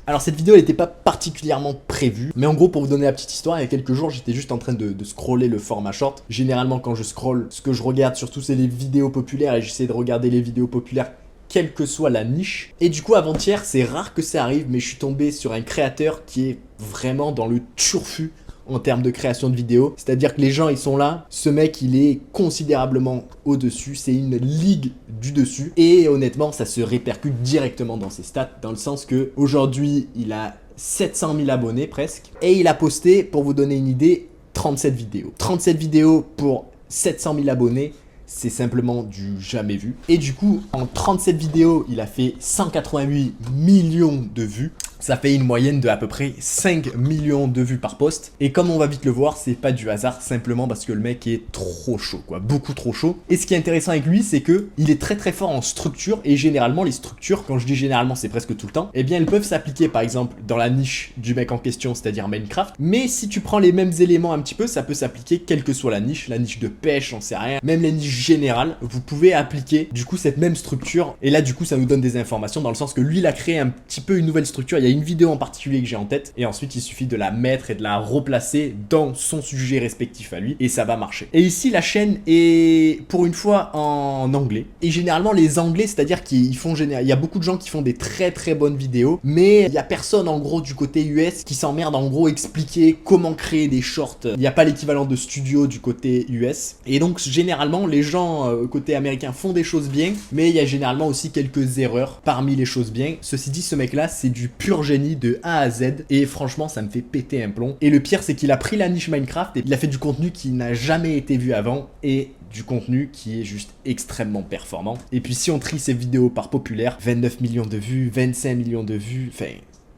Alors cette vidéo elle n'était pas particulièrement prévue, mais en gros pour vous donner la petite histoire, il y a quelques jours j'étais juste en train de scroller le format short. Généralement quand je scroll, ce que je regarde surtout c'est les vidéos populaires et j'essaie de regarder les vidéos populaires quelle que soit la niche. Et du coup avant-hier, c'est rare que ça arrive, mais je suis tombé sur un créateur qui est vraiment dans le turfu en termes de création de vidéos. C'est-à-dire que les gens ils sont là, ce mec il est considérablement au-dessus, c'est une ligue du dessus. Et honnêtement ça se répercute directement dans ses stats, dans le sens que aujourd'hui il a 700 000 abonnés presque. Et il a posté, pour vous donner une idée, 37 vidéos. 37 vidéos pour 700 000 abonnés, c'est simplement du jamais vu. Et du coup, en 37 vidéos, il a fait 188 millions de vues. Ça fait une moyenne de à peu près 5 millions de vues par post. Et comme on va vite le voir, c'est pas du hasard, simplement parce que le mec est trop chaud, quoi, beaucoup trop chaud. Et ce qui est intéressant avec lui, c'est que il est très fort en structure. Et généralement, les structures, quand je dis généralement, c'est presque tout le temps, eh bien, elles peuvent s'appliquer par exemple dans la niche du mec en question, c'est-à-dire Minecraft. Mais si tu prends les mêmes éléments un petit peu, ça peut s'appliquer quelle que soit la niche de pêche, j'en sais rien, même les niches générales, vous pouvez appliquer du coup cette même structure. Et là, du coup, ça nous donne des informations dans le sens que lui, il a créé un petit peu une nouvelle structure. Il y a une vidéo en particulier que j'ai en tête et ensuite il suffit de la mettre et de la replacer dans son sujet respectif à lui et ça va marcher. Et ici la chaîne est pour une fois en anglais et généralement les anglais, c'est-à-dire qu'il y a beaucoup de gens qui font des très bonnes vidéos, mais il y a personne en gros du côté US qui s'emmerde en gros expliquer comment créer des shorts. Il n'y a pas l'équivalent de studio du côté US et donc généralement les gens côté américain font des choses bien, mais il y a généralement aussi quelques erreurs parmi les choses bien. Ceci dit, ce mec là c'est du pur génie de A à Z et franchement ça me fait péter un plomb. Et le pire c'est qu'il a pris la niche Minecraft et il a fait du contenu qui n'a jamais été vu avant et du contenu qui est juste extrêmement performant. Et puis si on trie ses vidéos par populaire, 29 millions de vues, 25 millions de vues, enfin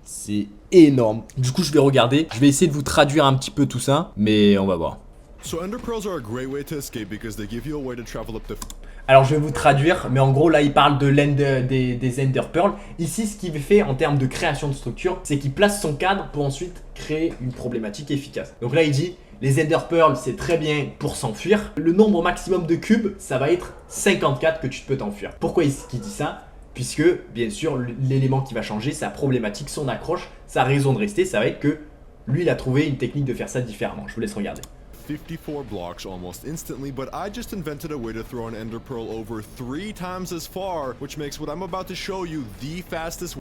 c'est énorme. Du coup je vais regarder, je vais essayer de vous traduire un petit peu tout ça, mais on va voir. So ender pearls are a great way to escape because they give you a way to travel up to... Alors je vais vous traduire, mais en gros là il parle de des Ender Pearl. Ici ce qu'il fait en termes de création de structure, c'est qu'il place son cadre pour ensuite créer une problématique efficace. Donc là il dit, les Ender Pearl c'est très bien pour s'enfuir. Le nombre maximum de cubes, ça va être 54 que tu peux t'enfuir. Pourquoi est-ce qu'il dit ça? Puisque bien sûr l'élément qui va changer, sa problématique, son accroche, sa raison de rester, ça va être que lui il a trouvé une technique de faire ça différemment. Je vous laisse regarder. 54 blocks almost instantly, but I just invented a way to throw an ender pearl over 3 times as far, which makes what I'm about to show you the fastest.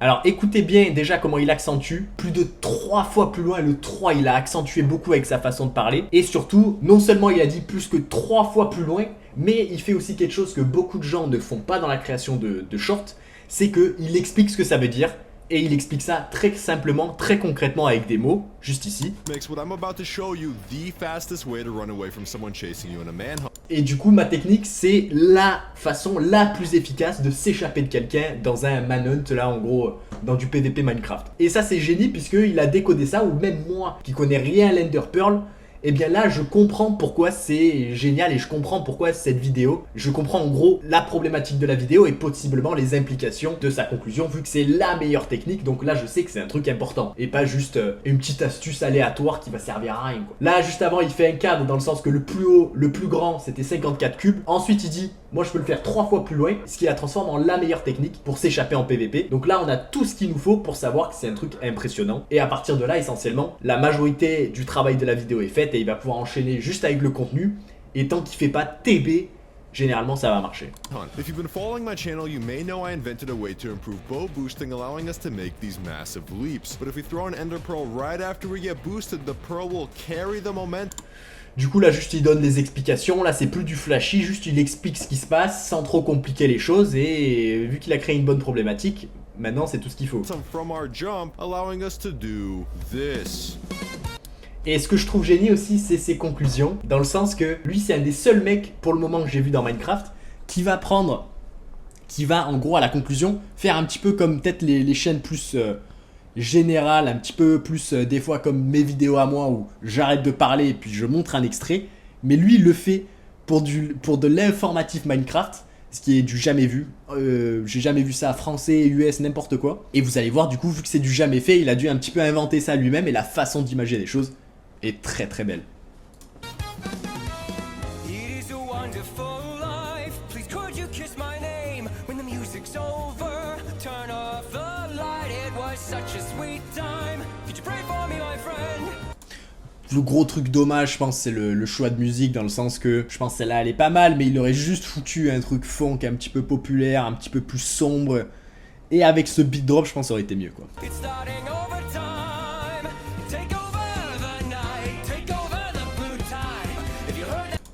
Alors écoutez bien déjà comment il accentue, plus de 3 fois plus loin, le 3 il a accentué beaucoup avec sa façon de parler. Et surtout, non seulement il a dit plus que 3 fois plus loin, mais il fait aussi quelque chose que beaucoup de gens ne font pas dans la création de shorts, c'est qu'il explique ce que ça veut dire. Et il explique ça très simplement, très concrètement avec des mots, juste ici. Et du coup, ma technique, c'est la façon la plus efficace de s'échapper de quelqu'un dans un manhunt, là en gros, dans du PVP Minecraft. Et ça c'est génie puisqu'il a décodé ça, ou même moi qui connais rien à l'Ender Pearl, et bien là je comprends pourquoi c'est génial et je comprends pourquoi cette vidéo, je comprends en gros la problématique de la vidéo et possiblement les implications de sa conclusion vu que c'est la meilleure technique. Donc là je sais que c'est un truc important et pas juste une petite astuce aléatoire qui va servir à rien quoi. Là juste avant il fait un cadre dans le sens que le plus haut, le plus grand c'était 54 cubes. Ensuite il dit moi je peux le faire 3 fois plus loin, ce qui la transforme en la meilleure technique pour s'échapper en PVP. Donc là on a tout ce qu'il nous faut pour savoir que c'est un truc impressionnant. Et à partir de là essentiellement la majorité du travail de la vidéo est faite et il va pouvoir enchaîner juste avec le contenu. Et tant qu'il fait pas TB, généralement ça va marcher. If you've been following my channel, you may know I invented a way to improve bow boosting, allowing us to make these massive leaps. But if we throw an ender pearl right after we get boosted, the pearl will carry the momentum. Du coup là juste il donne des explications, là c'est plus du flashy, juste il explique ce qui se passe sans trop compliquer les choses et vu qu'il a créé une bonne problématique, maintenant c'est tout ce qu'il faut. From our jump, allowing us to do this. Et ce que je trouve génial aussi c'est ses conclusions, dans le sens que lui c'est un des seuls mecs pour le moment que j'ai vu dans Minecraft qui va en gros à la conclusion faire un petit peu comme peut-être les chaînes plus générales, un petit peu plus des fois comme mes vidéos à moi où j'arrête de parler et puis je montre un extrait, mais lui il le fait pour de l'informatif Minecraft, ce qui est du jamais vu. J'ai jamais vu ça français, US, n'importe quoi. Et vous allez voir du coup vu que c'est du jamais fait, il a dû un petit peu inventer ça lui-même et la façon d'imager les choses est très belle. Le gros truc dommage, je pense, c'est le choix de musique, dans le sens que je pense que celle-là elle est pas mal, mais il aurait juste foutu un truc funk un petit peu populaire, un petit peu plus sombre. Et avec ce beat drop, je pense que ça aurait été mieux, quoi.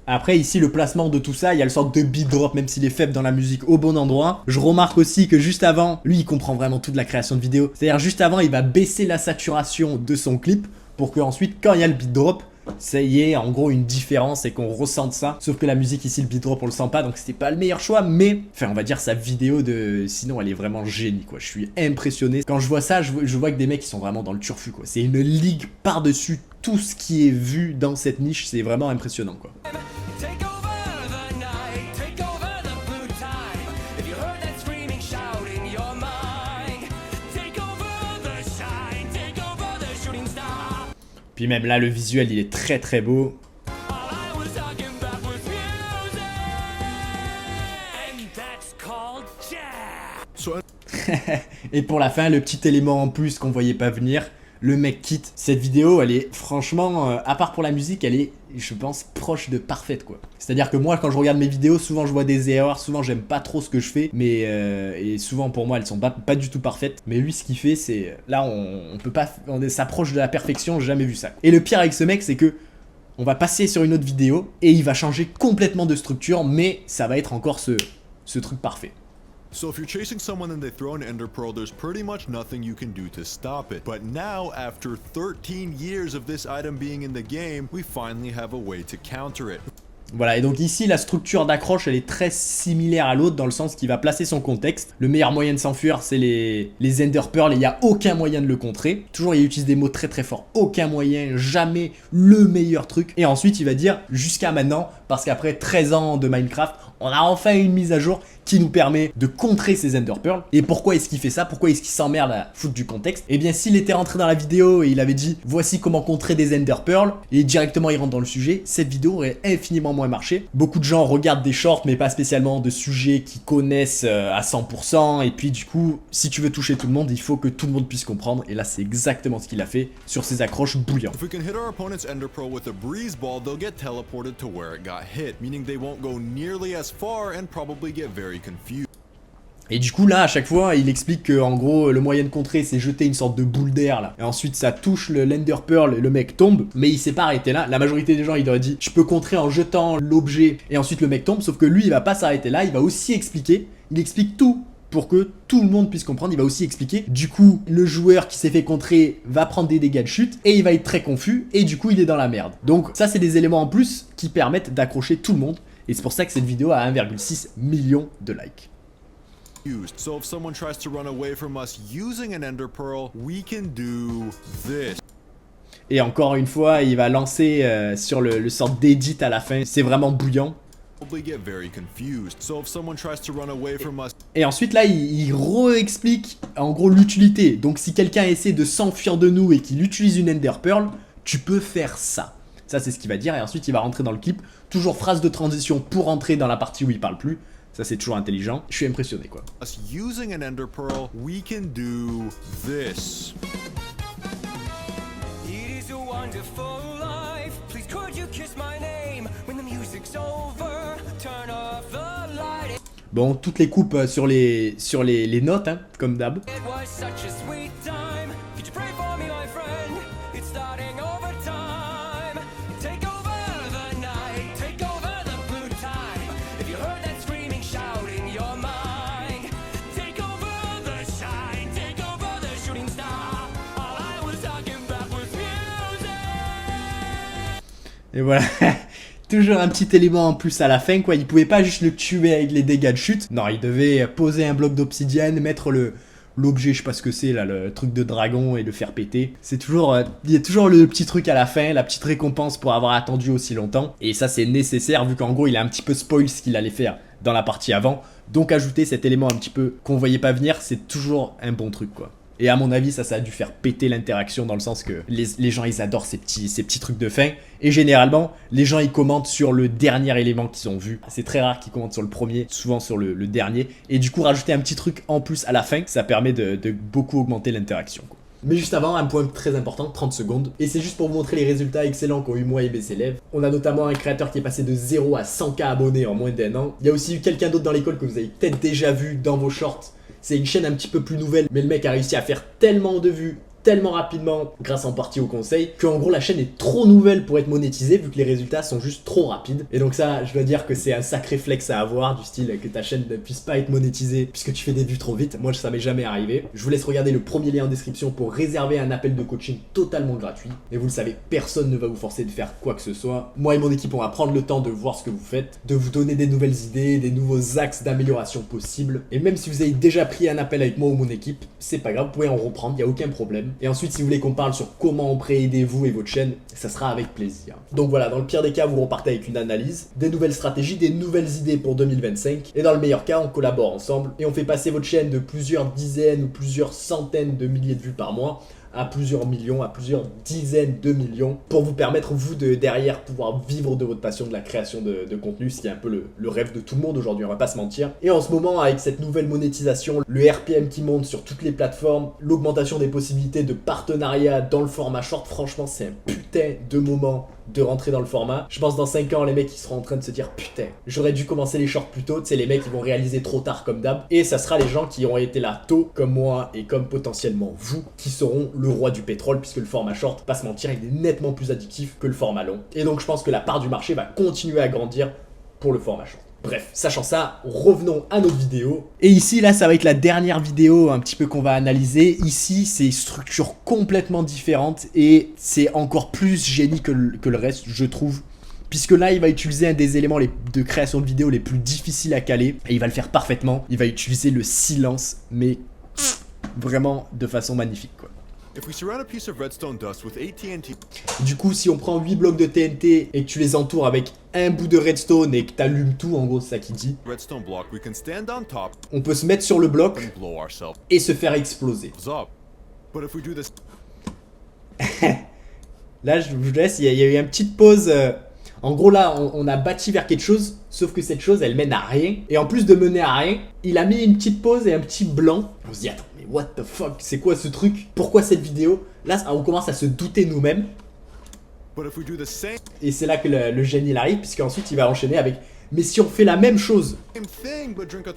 Après ici le placement de tout ça, il y a le sorte de beat drop même s'il est faible dans la musique au bon endroit. Je remarque aussi que juste avant, lui il comprend vraiment toute la création de vidéo. C'est-à-dire juste avant il va baisser la saturation de son clip pour que ensuite quand il y a le beat drop, ça y est en gros une différence et qu'on ressente ça. Sauf que la musique ici le beat drop on le sent pas donc c'était pas le meilleur choix, mais enfin on va dire sa vidéo de... Sinon elle est vraiment génie quoi, je suis impressionné. Quand je vois ça, je vois que des mecs qui sont vraiment dans le turfu quoi. C'est une ligue par-dessus tout ce qui est vu dans cette niche, c'est vraiment impressionnant quoi. Puis même là le visuel il est très très beau. Et pour la fin le petit élément en plus qu'on voyait pas venir, le mec quitte. Cette vidéo elle est franchement, à part pour la musique, elle est je pense proche de parfaite quoi. C'est à dire que moi quand je regarde mes vidéos souvent je vois des erreurs, souvent j'aime pas trop ce que je fais, mais et souvent pour moi elles sont pas du tout parfaites. Mais lui ce qu'il fait c'est, là on peut pas, on s'approche de la perfection, j'ai jamais vu ça. Et le pire avec ce mec c'est que on va passer sur une autre vidéo et il va changer complètement de structure, mais ça va être encore ce truc parfait. So if you're chasing someone and they throw an ender pearl, there's pretty much nothing you can do to stop it. But now, after 13 years of this item being in the game, we finally have a way to counter it. Voilà, et donc ici la structure d'accroche elle est très similaire à l'autre dans le sens qu'il va placer son contexte. Le meilleur moyen de s'enfuir c'est les Ender Pearl et il n'y a aucun moyen de le contrer. Toujours il utilise des mots très très forts, aucun moyen, jamais le meilleur truc. Et ensuite il va dire jusqu'à maintenant, parce qu'après 13 ans de Minecraft, on a enfin une mise à jour qui nous permet de contrer ces Ender Pearl. Et pourquoi est-ce qu'il fait ça? Pourquoi est-ce qu'il s'emmerde à foutre du contexte? Et bien s'il était rentré dans la vidéo et il avait dit voici comment contrer des Ender Pearl et directement il rentre dans le sujet, cette vidéo aurait infiniment moins marché. Beaucoup de gens regardent des shorts mais pas spécialement de sujets qu'ils connaissent à 100%, et puis du coup si tu veux toucher tout le monde il faut que tout le monde puisse comprendre, et là c'est exactement ce qu'il a fait sur ses accroches bouillantes. If we can hit our opponent's ender pearl with a breeze ball, they'll get teleported to where it got hit, meaning they won't go nearly as far and probably get very confused. Et du coup là à chaque fois il explique que en gros le moyen de contrer c'est jeter une sorte de boule d'air là, et ensuite ça touche l'Ender Pearl et le mec tombe, mais il s'est pas arrêté là. La majorité des gens ils auraient dit je peux contrer en jetant l'objet et ensuite le mec tombe, sauf que lui il va pas s'arrêter là, il va aussi expliquer, il explique tout pour que tout le monde puisse comprendre. Il va aussi expliquer, du coup le joueur qui s'est fait contrer va prendre des dégâts de chute et il va être très confus et du coup il est dans la merde. Donc ça c'est des éléments en plus qui permettent d'accrocher tout le monde, et c'est pour ça que cette vidéo a 1,6 million de likes. So if someone tries to run away from us using an ender pearl, we can do this. Et encore une fois, il va lancer sur le sort d'edit à la fin. C'est vraiment bouillant. Et ensuite là, il re-explique en gros l'utilité. Donc si quelqu'un essaie de s'enfuir de nous et qu'il utilise une ender pearl, tu peux faire ça. Ça c'est ce qu'il va dire, et ensuite il va rentrer dans le clip. Toujours phrase de transition pour entrer dans la partie où il parle plus. Ça c'est toujours intelligent, je suis impressionné quoi. Using an ender pearl, we can do this. It is a wonderful life. Please could you kiss my name when the music's over? Turn off the light. Bon, toutes les coupes sur les notes hein, comme d'hab. It was such a sweet time. Could you pray for me my friend? It's starting overtime. Take over the night. Take over the blue time. If you heard that et voilà, toujours un petit élément en plus à la fin quoi, il pouvait pas juste le tuer avec les dégâts de chute, non il devait poser un bloc d'obsidienne, mettre l'objet, je sais pas ce que c'est là, le truc de dragon, et le faire péter. C'est toujours, il y a toujours le petit truc à la fin, la petite récompense pour avoir attendu aussi longtemps, et ça c'est nécessaire vu qu'en gros il a un petit peu spoil ce qu'il allait faire dans la partie avant, donc ajouter cet élément un petit peu qu'on voyait pas venir, c'est toujours un bon truc quoi. Et à mon avis, ça a dû faire péter l'interaction dans le sens que les gens, ils adorent ces petits trucs de fin. Et généralement, les gens, ils commentent sur le dernier élément qu'ils ont vu. C'est très rare qu'ils commentent sur le premier, souvent sur le dernier. Et du coup, rajouter un petit truc en plus à la fin, ça permet de beaucoup augmenter l'interaction, quoi. Mais juste avant, un point très important, 30 secondes. Et c'est juste pour vous montrer les résultats excellents qu'ont eu moi et mes élèves. On a notamment un créateur qui est passé de 0 à 100K abonnés en moins d'1 an. Il y a aussi eu quelqu'un d'autre dans l'école que vous avez peut-être déjà vu dans vos shorts. C'est une chaîne un petit peu plus nouvelle, mais le mec a réussi à faire tellement de vues, tellement rapidement, grâce en partie au conseil, qu'en gros la chaîne est trop nouvelle pour être monétisée vu que les résultats sont juste trop rapides. Et donc ça, je dois dire que c'est un sacré flex à avoir, du style que ta chaîne ne puisse pas être monétisée puisque tu fais des vues trop vite. Moi ça m'est jamais arrivé. Je vous laisse regarder le premier lien en description pour réserver un appel de coaching totalement gratuit. Et vous le savez, personne ne va vous forcer de faire quoi que ce soit. Moi et mon équipe, on va prendre le temps de voir ce que vous faites, de vous donner des nouvelles idées, des nouveaux axes d'amélioration possibles. Et même si vous avez déjà pris un appel avec moi ou mon équipe, c'est pas grave, vous pouvez en reprendre, il n'y a aucun problème. Et ensuite, si vous voulez qu'on parle sur comment on pourrait aider vous et votre chaîne, ça sera avec plaisir. Donc voilà, dans le pire des cas, vous repartez avec une analyse, des nouvelles stratégies, des nouvelles idées pour 2025. Et dans le meilleur cas, on collabore ensemble et on fait passer votre chaîne de plusieurs dizaines ou plusieurs centaines de milliers de vues par mois à plusieurs millions, à plusieurs dizaines de millions, pour vous permettre, vous, de derrière, pouvoir vivre de votre passion de la création de contenu, ce qui est un peu le rêve de tout le monde aujourd'hui, on va pas se mentir. Et en ce moment, avec cette nouvelle monétisation, le RPM qui monte sur toutes les plateformes, l'augmentation des possibilités de partenariat dans le format short, franchement, c'est un putain de moment de rentrer dans le format. Je pense dans 5 ans, les mecs ils seront en train de se dire putain, j'aurais dû commencer les shorts plus tôt. Tu sais, les mecs ils vont réaliser trop tard comme d'hab. Et ça sera les gens qui ont été là tôt, comme moi et comme potentiellement vous, qui seront le roi du pétrole, puisque le format short, pas se mentir, il est nettement plus addictif que le format long. Et donc je pense que la part du marché va continuer à grandir pour le format short. Bref, sachant ça, revenons à notre vidéo. Et ici, là, ça va être la dernière vidéo un petit peu qu'on va analyser. Ici, c'est une structure complètement différente et c'est encore plus génie que le reste, je trouve. Puisque là, il va utiliser un des éléments de création de vidéo les plus difficiles à caler. Et il va le faire parfaitement. Il va utiliser le silence, mais vraiment de façon magnifique, quoi. If we surround a piece of redstone dust with 8 TNT... Du coup, si on prend 8 blocs de TNT et que tu les entoures avec un bout de redstone et que t'allumes tout, en gros, c'est ça qu'il dit. redstone block, we can stand on top On peut se mettre sur le bloc and blow ourselves et se faire exploser. up. But if we do this... Là, je vous laisse, il y a eu une petite pause. En gros, là, on a bâti vers quelque chose, sauf que cette chose, elle mène à rien. Et en plus de mener à rien, il a mis une petite pause et un petit blanc. On se dit, attends, mais what the fuck, c'est quoi ce truc? Pourquoi cette vidéo? Là, on commence à se douter nous-mêmes. But if we do the same Et c'est là que le génie il arrive, puisqu'ensuite il va enchaîner avec, mais si on fait la même chose, thing, but drink a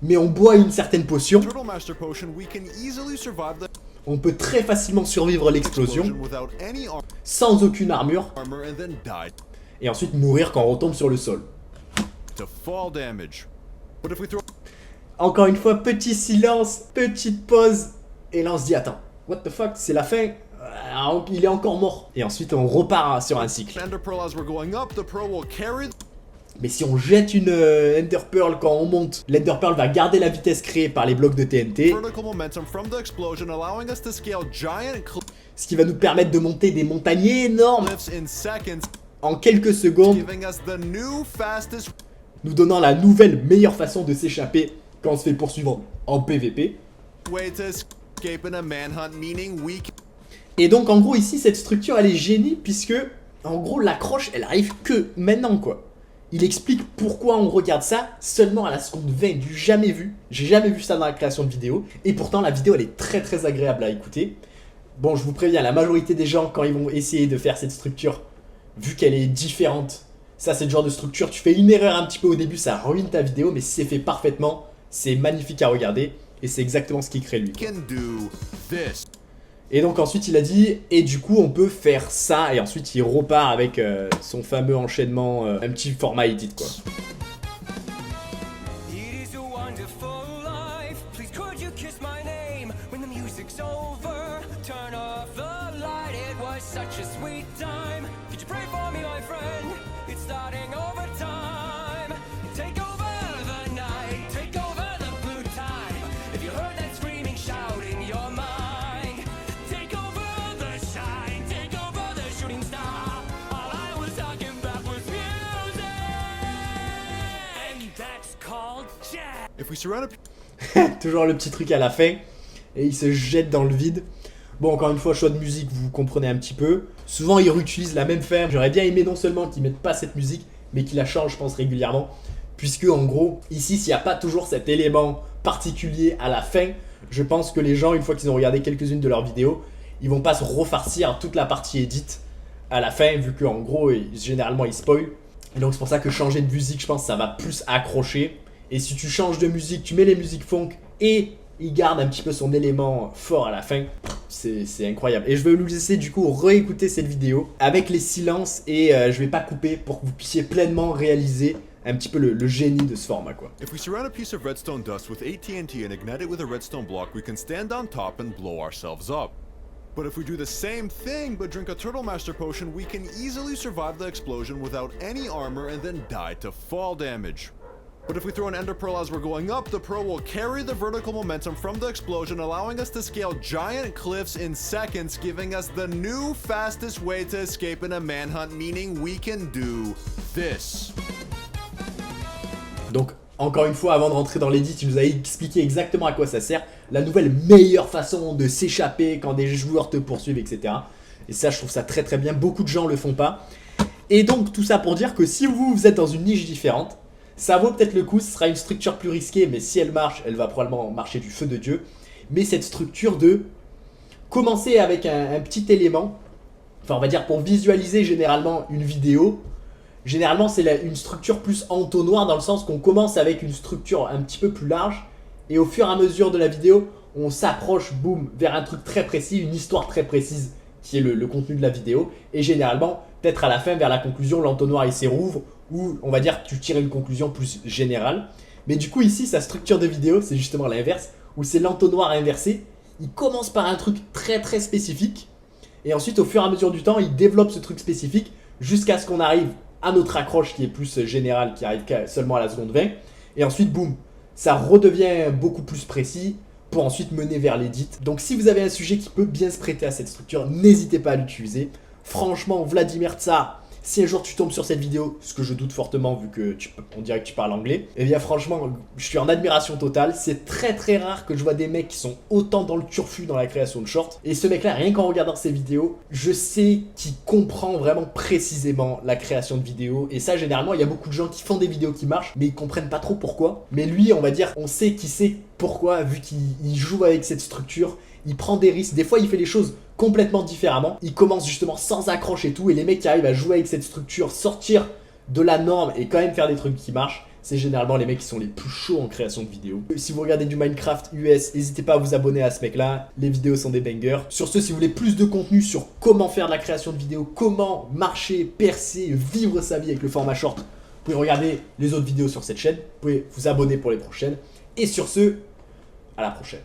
mais on boit une certaine potion, Turtle Master Potion, we can easily survive the on peut très facilement survivre l'explosion, explosion without any sans aucune armure, armor and then die et ensuite mourir quand on retombe sur le sol. to fall damage. But if we throw... Encore une fois, petit silence, petite pause, et là on se dit, attends, what the fuck, c'est la fin, il est encore mort. Et ensuite on repart sur un cycle. Ender Pearl as we're going up, the Pearl will carry... Mais si on jette une Ender Pearl quand on monte, l'Ender Pearl va garder la vitesse créée par les blocs de TNT, vertical momentum from the explosion, allowing us to scale giant ce qui va nous permettre de monter des montagnes énormes cliffs in seconds, en quelques secondes, giving us the new fastest nous donnant la nouvelle meilleure façon de s'échapper quand on se fait poursuivre en PVP. way to escape in a manhunt, meaning we can... Et donc en gros ici cette structure elle est génie puisque en gros l'accroche elle arrive que maintenant quoi. Il explique pourquoi on regarde ça seulement à la seconde 20 du jamais vu. J'ai jamais vu ça dans la création de vidéo et pourtant la vidéo elle est très agréable à écouter. Bon, je vous préviens, la majorité des gens quand ils vont essayer de faire cette structure, vu qu'elle est différente, ça c'est le genre de structure, tu fais une erreur un petit peu au début, ça ruine ta vidéo, mais si c'est fait parfaitement, c'est magnifique à regarder et c'est exactement ce qu'il crée lui. can do this. Et donc ensuite il a dit, et du coup on peut faire ça, et ensuite il repart avec son fameux enchaînement, un petit format edit quoi. It is a wonderful life. Please could you kiss my name when the music's over? Turn off the light. It was such a sweet time. Could you pray for me, my friend? It's starting over time. Take over the night. Take over the blue time. If you heard that screaming, shouting, your mind. Take over the shine. Take over the shooting star. All I was talking about was music. And that's called jazz. If we surround a Toujours le petit truc à la fin. et il se jette dans le vide. Bon, encore une fois, choix de musique, vous comprenez un petit peu. Souvent, ils réutilisent la même fin. J'aurais bien aimé non seulement qu'ils mettent pas cette musique, mais qu'ils la changent, je pense, régulièrement. Puisque, en gros, ici, s'il n'y a pas toujours cet élément particulier à la fin, je pense que les gens, une fois qu'ils ont regardé quelques-unes de leurs vidéos, ils vont pas se refarcir toute la partie édite à la fin, vu qu'en gros, généralement, ils spoilent. Et donc, c'est pour ça que changer de musique, je pense, ça va plus accrocher. Et si tu changes de musique, tu mets les musiques funk et il garde un petit peu son élément fort à la fin, c'est incroyable. Et je vais vous laisser du coup réécouter cette vidéo avec les silences et je vais pas couper pour que vous puissiez pleinement réaliser un petit peu le génie de ce format, quoi. If we surround a piece of redstone dust with 8 TNT and ignite it with a redstone block, we can stand on top and blow ourselves up. But if we do the same thing but drink a Turtle Master potion, we can easily survive the explosion without any armor and then die to fall damage. But if we throw an ender pearl as we're going up, the pearl will carry the vertical momentum from the explosion, allowing us to scale giant cliffs in seconds, giving us the new fastest way to escape in a manhunt, meaning we can do this. Donc, encore une fois, avant de rentrer dans l'édit, il nous a expliqué exactement à quoi ça sert. La nouvelle meilleure façon de s'échapper quand des joueurs te poursuivent, etc. Et ça, je trouve ça très très bien. Beaucoup de gens le font pas. Et donc, tout ça pour dire que si vous êtes dans une niche différente, ça vaut peut-être le coup, ce sera une structure plus risquée, mais si elle marche, elle va probablement marcher du feu de Dieu. Mais cette structure de commencer avec un petit élément, enfin on va dire pour visualiser généralement une vidéo, généralement c'est une structure plus entonnoir dans le sens qu'on commence avec une structure un petit peu plus large et au fur et à mesure de la vidéo, on s'approche, boum, vers un truc très précis, une histoire très précise qui est le contenu de la vidéo. Et généralement, peut-être à la fin, vers la conclusion, l'entonnoir il s'y rouvre ou on va dire que tu tires une conclusion plus générale. Mais du coup ici, sa structure de vidéo, c'est justement l'inverse, où c'est l'entonnoir inversé. Il commence par un truc très très spécifique et ensuite au fur et à mesure du temps, il développe ce truc spécifique jusqu'à ce qu'on arrive à notre accroche qui est plus générale, qui arrive seulement à la seconde 20. Et ensuite, boum, ça redevient beaucoup plus précis pour ensuite mener vers l'édit. Donc si vous avez un sujet qui peut bien se prêter à cette structure, n'hésitez pas à l'utiliser. Franchement, Vladimir Tsar, si un jour tu tombes sur cette vidéo, ce que je doute fortement vu que on dirait que tu parles anglais, eh bien franchement, je suis en admiration totale. C'est très très rare que je vois des mecs qui sont autant dans le turfu dans la création de shorts. Et ce mec-là, rien qu'en regardant ses vidéos, je sais qu'il comprend vraiment précisément la création de vidéos. Et ça, généralement, il y a beaucoup de gens qui font des vidéos qui marchent, mais ils comprennent pas trop pourquoi. Mais lui, on va dire, on sait qu'il sait pourquoi, vu qu'il joue avec cette structure. Il prend des risques, des fois il fait les choses complètement différemment. Il commence justement sans accroche et tout, et les mecs qui arrivent à jouer avec cette structure, sortir de la norme et quand même faire des trucs qui marchent, c'est généralement les mecs qui sont les plus chauds en création de vidéos. Si vous regardez du Minecraft US, n'hésitez pas à vous abonner à ce mec là, les vidéos sont des bangers. Sur ce, si vous voulez plus de contenu sur comment faire de la création de vidéos, comment marcher, percer, vivre sa vie avec le format short, vous pouvez regarder les autres vidéos sur cette chaîne, vous pouvez vous abonner pour les prochaines. Et sur ce, à la prochaine.